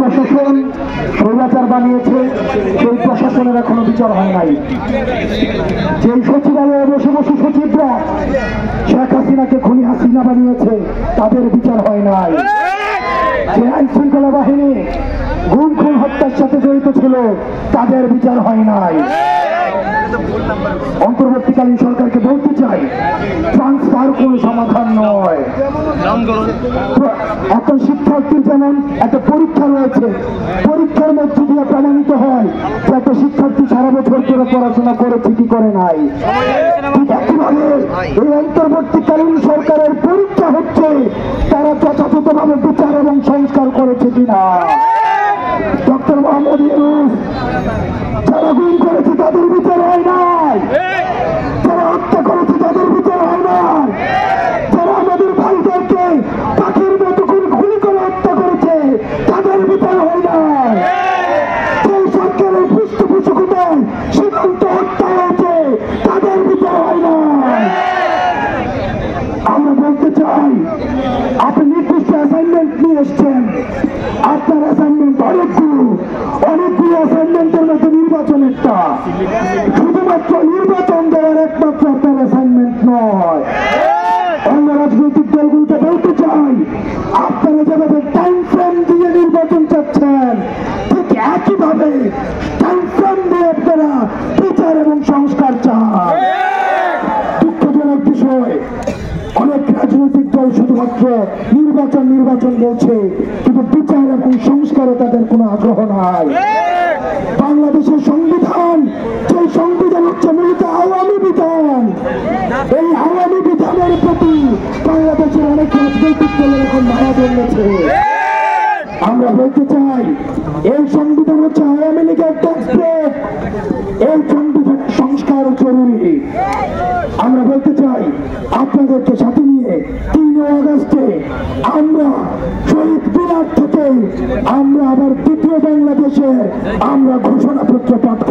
প্রশাসন স্বৈরাচার বানিয়েছে, সেই প্রশাসনের এখনো বিচার হয় নাই। যে সচিবালয়ে বসে বসে সচিবরা শেখ হাসিনাকে খুনি হাসিনা বানিয়েছে, তাদের বিচার হয় নাই। যে আইন শৃঙ্খলা বাহিনী গুম খুন হত্যার সাথে জড়িত ছিল, তাদের বিচার হয় নাই। অন্তর্বর্তীকালীন সরকারকে বলতে চাই, ট্রান্সফার কোন সমাধান নয়। এখন শিক্ষার্থীর যেমন একটা পরীক্ষা রয়েছে, পরীক্ষার মধ্যে দিয়ে প্রমাণিত হয় যে একটা শিক্ষার্থী সারা বছর ধরে পড়াশোনা করেছে কি করে নাই। একইভাবে এই অন্তর্বর্তীকালীন সরকারের পরীক্ষা হচ্ছে তারা যথাযথভাবে বিচার এবং সংস্কার করেছে কিনা। ডক্টর মোহাম্মদ ইউনূস যারা গুম করেছে তাদের বিচার হয় নাই, যারা হত্যা করেছে তাদের বিচার হয় নাই, যারা আমাদের ভাইদেরকে পাখির মতো করে খুনি করে হত্যা করেছে তাদের বিচার হয় নাই। সেই সরকারের পৃষ্ঠপোষকতায় সীমান্ত হত্যা হয়েছে, তাদের বিচার হয় নাই। আমরা বলতে চাই, আপনি নির্দিষ্ট অ্যাসাইনমেন্ট নিয়ে এসছেন, আপনার অ্যাসাইনমেন্ট অনেকগুলো অ্যাসাইনমেন্টের মধ্যে নির্বাচন একটা, শুধুমাত্র নির্বাচন দেওয়ার একমাত্র আপনার অ্যাসাইনমেন্ট নয়। অন্য রাজনৈতিক দলগুলোকে বলতে চাই, আপনারা যেভাবে টাইম ফ্রেম দিয়ে নির্বাচন চাচ্ছেন, ঠিক একইভাবে টাইম ফ্রেম দিয়ে আপনারা বিচার এবং সংস্কার চান। দুঃখজনক বিষয়, অনেক রাজনৈতিক দল শুধুমাত্র নির্বাচন বলছে, কিন্তু বিচার এবং সংস্কারে তাদের কোনো আগ্রহ নাই। বাংলাদেশের সংবিধান, যে সংবিধান হচ্ছে মূলত আওয়ামী বিধান, এই আওয়ামী বিধানের প্রতি বাংলাদেশের অনেক রাজনৈতিক দলের এখন মায়া জন্মেছে। আমরা বলতে চাই, এই সংবিধান হচ্ছে আওয়ামী লীগের টেক্সট, এই সংবিধানের সংস্কার জরুরি। আমরা বলতে চাই, আপনাদেরকে সাথে নিয়ে 3 আগস্টে আমরা শহীদ মিনার থেকে আমরা আবার দ্বিতীয় বাংলাদেশে আমরা ঘোষণাপত্র পাঠাবো।